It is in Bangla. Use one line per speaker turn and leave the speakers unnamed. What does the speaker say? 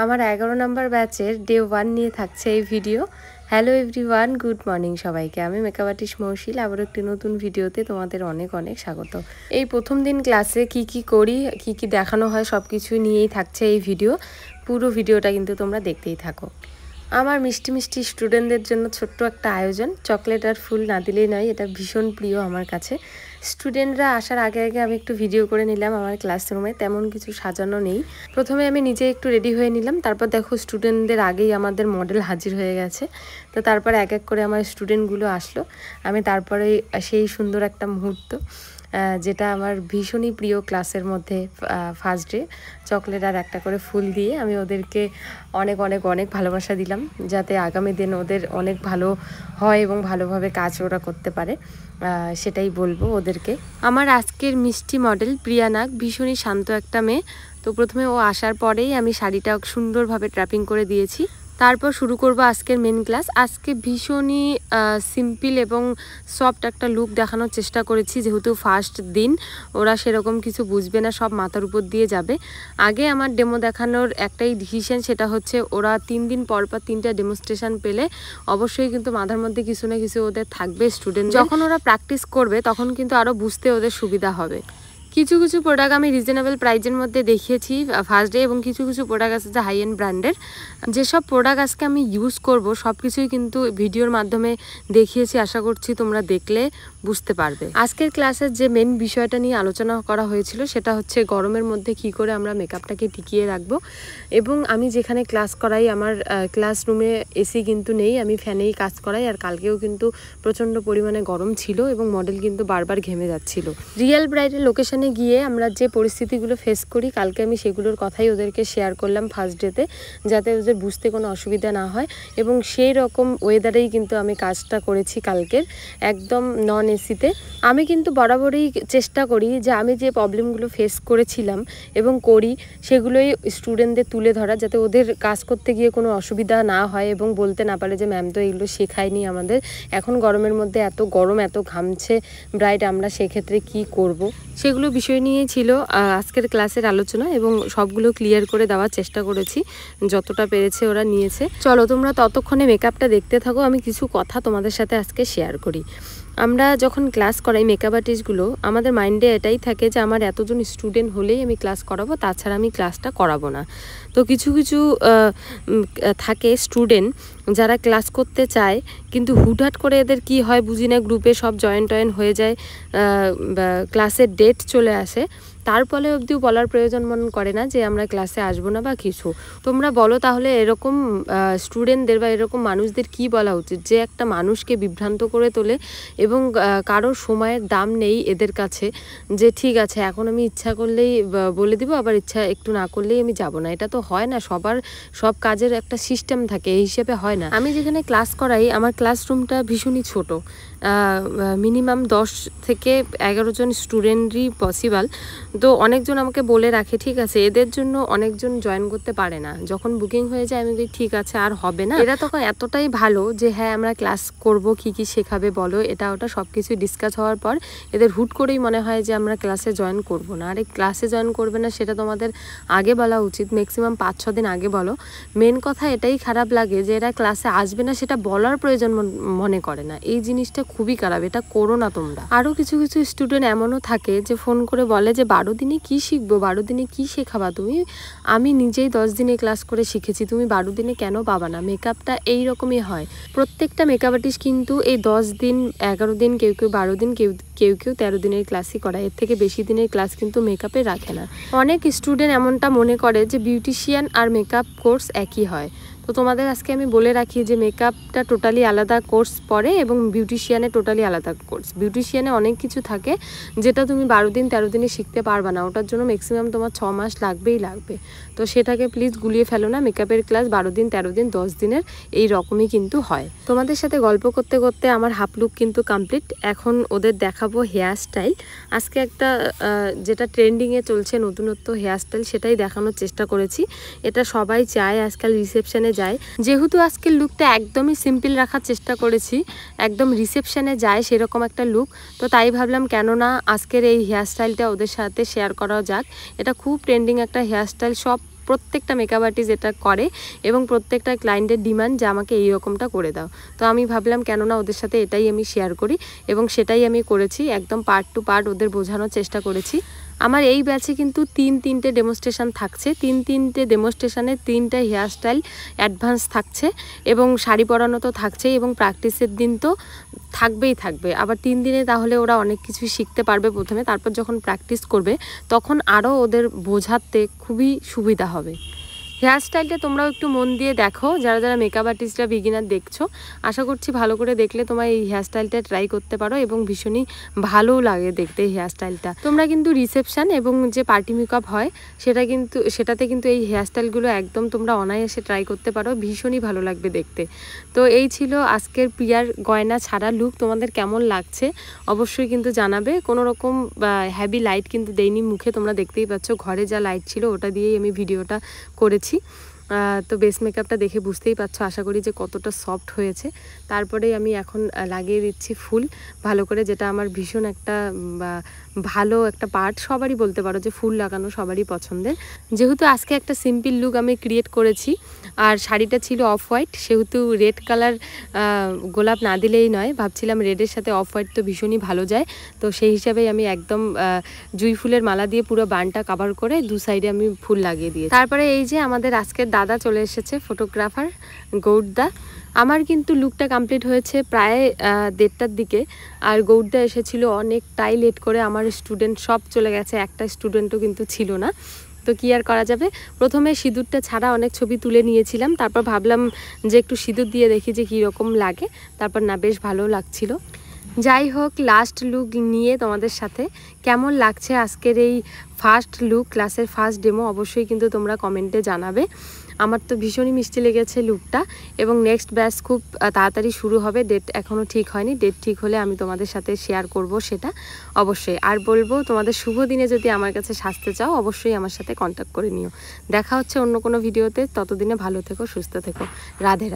আমার 11 নম্বর ব্যাচের ডে 1 নিয়ে থাকছে এই video. Hello everyone, good morning সবাইকে। আমি মেকআপ আর্টিস্ট মৌশিল, আবার একটি নতুন ভিডিওতে তোমাদের অনেক অনেক স্বাগত। এই প্রথম দিন ক্লাসে কি করি, কি দেখানো হয় সব কিছু নিয়েই থাকছে এই ভিডিও। পুরো ভিডিওটা কিন্তু তোমরা দেখতেই থাকো। আমার মিষ্টি মিষ্টি স্টুডেন্টদের জন্য ছোট্ট একটা আয়োজন, চকলেট আর ফুল না দিলেই নয়, এটা ভীষণ প্রিয় আমার কাছে। স্টুডেন্টরা আসার আগে আগে আমি একটু ভিডিও করে নিলাম আমার ক্লাসরুমে, তেমন কিছু সাজানো নেই। প্রথমে আমি নিজে একটু রেডি হয়ে নিলাম, তারপর দেখো স্টুডেন্টদের আগেই আমাদের মডেল হাজির হয়ে গেছে। তো তারপর এক এক করে আমার স্টুডেন্টগুলো আসলো, আমি তারপরে সেই সুন্দর একটা মুহূর্ত যেটা আমার ভীষণই প্রিয় ক্লাসের মধ্যে, ফার্স্ট ডে চকলেট আর একটা করে ফুল দিয়ে আমি ওদেরকে অনেক অনেক অনেক ভালোবাসা দিলাম, যাতে আগামী দিন ওদের অনেক ভালো হয় এবং ভালোভাবে কাজ ওরা করতে পারে, সেটাই বলবো ওদেরকে। আমার আজকের মিষ্টি মডেল প্রিয়া নাগ ভীষণই শান্ত একটা মেয়ে। তো প্রথমে ও আসার পরেই আমি শাড়িটা সুন্দরভাবে ট্র্যাপিং করে দিয়েছি, তারপর শুরু করব আজকের মেন ক্লাস। আজকে ভীষণই সিম্পল এবং সফট একটা লুক দেখানোর চেষ্টা করেছি, যেহেতু ফার্স্ট দিন ওরা সেরকম কিছু বুঝবে না, সব মাথার উপর দিয়ে যাবে। আগে আমার ডেমো দেখানোর একটাই ডিসিশন, সেটা হচ্ছে ওরা 3 দিন পর 3টা ডেমনস্ট্রেশন পেলে অবশ্যই কিন্তু মাথার মধ্যে কিছু না কিছু ওদের থাকবে। স্টুডেন্ট যখন ওরা প্র্যাকটিস করবে তখন কিন্তু আরও বুঝতে ওদের সুবিধা হবে। কিছু কিছু প্রোডাক্ট আমি রিজনেবল প্রাইজের মধ্যে দেখিয়েছি ফার্স্ট ডে, এবং কিছু কিছু প্রোডাক্ট আছে যে হাই এন্ড ব্র্যান্ডের। যেসব প্রোডাক্ট আজকে আমি ইউজ করব সব কিছুই কিন্তু ভিডিওর মাধ্যমে দেখিয়েছি, আশা করছি তোমরা দেখলে বুঝতে পারবে। আজকের ক্লাসের যে মেন বিষয়টা নিয়ে আলোচনা করা হয়েছিল সেটা হচ্ছে গরমের মধ্যে কি করে আমরা মেকআপটাকে টিকিয়ে রাখবো। এবং আমি যেখানে ক্লাস করাই আমার ক্লাসরুমে এসি কিন্তু নেই, আমি ফ্যানেই কাজ করাই। আর কালকেও কিন্তু প্রচণ্ড পরিমাণে গরম ছিল এবং মডেল কিন্তু বারবার ঘেমে যাচ্ছিল। রিয়েল ব্রাইডের লোকেশনে গিয়ে আমরা যে পরিস্থিতিগুলো ফেস করি কালকে আমি সেগুলোর কথাই ওদেরকে শেয়ার করলাম ফার্স্ট ডেতে, যাতে ওদের বুঝতে কোনো অসুবিধা না হয়। এবং সেই রকম ওয়েদারেই কিন্তু আমি কাজটা করেছি কালকের, একদম নন এসিতে। আমি কিন্তু বরাবরই চেষ্টা করি যে আমি যে প্রবলেমগুলো ফেস করেছিলাম এবং করি সেগুলোই স্টুডেন্টদের তুলে ধরা, যাতে ওদের কাজ করতে গিয়ে কোনো অসুবিধা না হয় এবং বলতে না পারে যে ম্যাম তো এগুলো শেখায়নি আমাদের। এখন গরমের মধ্যে এত গরম, এত ঘামছে ব্রাইড, আমরা সেক্ষেত্রে কি করব, সেগুলো বিষয় নিয়ে ছিল আজকের ক্লাসের আলোচনা, এবং সবগুলো ক্লিয়ার করে দেওয়ার চেষ্টা করেছি, যতটা পেরেছে ওরা নিয়েছে। চলো তোমরা ততক্ষণে মেকআপটা দেখতে থাকো, আমি কিছু কথা তোমাদের সাথে আজকে শেয়ার করি। আমরা যখন ক্লাস করাই মেকআপ আর্টিস্টগুলো, আমাদের মাইন্ডে এটাই থাকে যে আমার এতজন স্টুডেন্ট হলেই আমি ক্লাস করাবো, তাছাড়া আমি ক্লাসটা করাবো না। তো কিছু কিছু থাকে স্টুডেন্ট যারা ক্লাস করতে চায়, কিন্তু হুটহাট করে এদের কি হয় বুঝি না, গ্রুপে সব জয়েন হয়ে যায়, ক্লাসের ডেট চলে আসে, তারপরে অবধিও বলার প্রয়োজন মনে করে না যে আমরা ক্লাসে আসবো না বা কিছু। তোমরা বলো তাহলে এরকম স্টুডেন্টদের বা এরকম মানুষদের কি বলা উচিত, যে একটা মানুষকে বিভ্রান্ত করে তোলে এবং কারোর সময়ের দাম নেই এদের কাছে, যে ঠিক আছে এখন আমি ইচ্ছা করলেই বলে দিব, আবার ইচ্ছা একটু না করলেই আমি যাব না। এটা তো হয় না, সব কাজের একটা সিস্টেম থাকে, এই হিসেবে হয় না। আমি যেখানে ক্লাস করাই আমার ক্লাসরুমটা ভীষণই ছোট, মিনিমাম 10 থেকে 11 জন স্টুডেন্টই পসিবল। তো অনেকজন আমাকে বলে রাখে ঠিক আছে এদের জন্য অনেকজন জয়েন করতে পারে না, যখন বুকিং হয়ে যায় আমি বলি ঠিক আছে আর হবে না। এরা তখন এতটাই ভালো যে হ্যাঁ আমরা ক্লাস করব, কি শেখাবে বলো, এটা ওটা সব কিছু ডিসকাস হওয়ার পর এদের হুট করেই মনে হয় যে আমরা ক্লাসে জয়েন করব না। আর এই ক্লাসে জয়েন করবে না সেটা তোমাদের আগে বলা উচিত, ম্যাক্সিমাম 5-6 দিন আগে বলো। মেন কথা এটাই খারাপ লাগে যে এরা ক্লাসে আসবে না সেটা বলার প্রয়োজন মনে করে না, এই জিনিসটা খুবই খারাপ, এটা করো না তোমরা। আরও কিছু কিছু স্টুডেন্ট এমনও থাকে যে ফোন করে বলে যে 12 দিনে কি শিখবো, 12 দিনে কি শেখাবা তুমি, আমি নিজেই 10 দিনে ক্লাস করে শিখেছি, তুমি 12 দিনে কেন পাবা না। মেকআপটা এইরকমই হয়, প্রত্যেকটা মেকআপ আর্টিস্ট কিন্তু এই 10 দিন 11 দিন, কেউ 12 দিন, কেউ 13 দিনের ক্লাসই করায়, এর থেকে বেশি দিনের ক্লাস কিন্তু মেকআপে রাখে না। অনেক স্টুডেন্ট এমনটা মনে করে যে বিউটিশিয়ান আর মেকআপ কোর্স একই হয়। তো তোমাদের আজকে আমি বলে রাখি যে মেকআপটা টোটালি আলাদা কোর্স পড়ে এবং বিউটিশিয়ানে টোটালি আলাদা কোর্স। বিউটিশিয়ানে অনেক কিছু থাকে যেটা তুমি 12 দিন 13 দিনে শিখতে পারবে না, ওটার জন্য ম্যাক্সিমাম তোমার 6 মাস লাগবেই লাগবে। তো সেটাকে প্লিজ গুলিয়ে ফেলো না, মেকআপের ক্লাস 12 দিন 13 দিন 10 দিনের এই রকমই কিন্তু হয়। তোমাদের সাথে গল্প করতে করতে আমার হাফ লুক কিন্তু কমপ্লিট, এখন ওদের দেখাবো হেয়ার স্টাইল। আজকে একটা যেটা ট্রেন্ডিংয়ে চলছে নতুনত্ব হেয়ার স্টাইল, সেটাই দেখানোর চেষ্টা করেছি। এটা সবাই চায় আজকাল রিসেপশনে যায়, যেহেতু আজকের লুকটা একদমই সিম্পল রাখার চেষ্টা করেছি, একদম রিসেপশনে যায় সেরকম একটা লুক। তো তাই ভাবলাম কেননা আজকের এই হেয়ার স্টাইলটা ওদের সাথে শেয়ার করা যাক। এটা খুব ট্রেন্ডিং একটা হেয়ার স্টাইল, সব প্রত্যেকটা মেকআপ আর্টিস্ট এটা করে এবং প্রত্যেকটা ক্লায়েন্টের ডিমান্ড যে আমাকে এই রকমটা করে দাও। তো আমি ভাবলাম কেননা ওদের সাথে এটাই আমি শেয়ার করি এবং সেটাই আমি করেছি, একদম পার্ট টু পার্ট ওদের বোঝানোর চেষ্টা করেছি। আমার এই ব্যাচে কিন্তু তিনটে ডেমনস্ট্রেশন থাকছে, তিনটে ডেমনস্ট্রেশনে 3টা হেয়ারস্টাইল অ্যাডভান্স থাকছে এবং শাড়ি পরানো তো থাকছেই এবং প্র্যাকটিসের দিন তো থাকবে। আবার 3 দিনে তাহলে ওরা অনেক কিছুই শিখতে পারবে প্রথমে, তারপর যখন প্র্যাকটিস করবে তখন আরও ওদের বোঝাতে খুবই সুবিধা হবে। হেয়ারস্টাইলটা তোমরাও একটু মন দিয়ে দেখো, যারা মেকআপ আর্টিস্টরা বিগিনার দেখছো, আশা করছি ভালো করে দেখলে তোমার এই হেয়ারস্টাইলটা ট্রাই করতে পারো এবং ভীষণই ভালোও লাগে দেখতে এই হেয়ারস্টাইলটা। তোমরা কিন্তু রিসেপশন এবং যে পার্টি মেকআপ হয় সেটাতে কিন্তু এই হেয়ারস্টাইলগুলো একদম তোমরা অনায়াসে ট্রাই করতে পারো, ভীষণই ভালো লাগবে দেখতে। তো এই ছিল আজকের প্রিয়ার গয়না ছাড়া লুক। তোমাদের কেমন লাগছে অবশ্যই কিন্তু জানাবে। কোনো রকম হেভি লাইট কিন্তু দেইনি মুখে, তোমরা দেখতেই পাচ্ছ ঘরে যা লাইট ছিল ওটা দিয়েই আমি ভিডিওটা করেছি। তো বেস মেকআপটা দেখে বুঝতেই পারছো আশা করি যে কতটা সফট হয়েছে। তারপরেই আমি এখন লাগিয়ে দিচ্ছি ফুল ভালো করে, যেটা আমার ভীষণ একটা ভালো একটা পার্ট, সবারই বলতে পারো যে ফুল লাগানো সবারই পছন্দের। যেহেতু আজকে একটা সিম্পল লুক আমি ক্রিয়েট করেছি আর শাড়িটা ছিল অফ হোয়াইট, সেহেতু রেড কালার গোলাপ না দিলেই নয়, ভাবছিলাম রেডের সাথে অফ হোয়াইট তো ভীষণই ভালো যায়। তো সেই হিসাবেই আমি একদম জুঁই ফুলের মালা দিয়ে পুরো বানটা কভার করে 2 সাইডে আমি ফুল লাগিয়ে দিয়েছি। তারপরে এই যে আমাদের আজকের দাদা চলে এসেছে, ফটোগ্রাফার গৌরদা। আমার কিন্তু লুকটা কমপ্লিট হয়েছে প্রায় 1:30টার দিকে, আর গৌরদা এসেছিল অনেকটাই লেট করে। আমার স্টুডেন্ট সব চলে গেছে, একটা স্টুডেন্টও কিন্তু ছিল না। তো কী আর করা যাবে, প্রথমে সিঁদুরটা ছাড়া অনেক ছবি তুলে নিয়েছিলাম, তারপর ভাবলাম যে একটু সিঁদুর দিয়ে দেখি যে কীরকম লাগে, তারপর না বেশ ভালো লাগছিল। যাই হোক, লাস্ট লুক নিয়ে তোমাদের সাথে কেমন লাগছে আজকের এই ফার্স্ট লুক, ক্লাসের ফার্স্ট ডেমো, অবশ্যই কিন্তু তোমরা কমেন্টে জানাবে। আমার তো ভীষণই মিষ্টি লেগেছে লুকটা এবং নেক্সট ব্যাচ খুব তাড়াতাড়ি শুরু হবে, ডেট এখনও ঠিক হয়নি, ডেট ঠিক হলে আমি তোমাদের সাথে শেয়ার করব সেটা অবশ্যই। আর বলবো তোমাদের শুভ দিনে যদি আমার কাছে সাজতে চাও অবশ্যই আমার সাথে কন্ট্যাক্ট করে নিও। দেখা হচ্ছে অন্য কোনো ভিডিওতে, ততদিনে ভালো থেকো, সুস্থ থেকো, রাধে রাধে।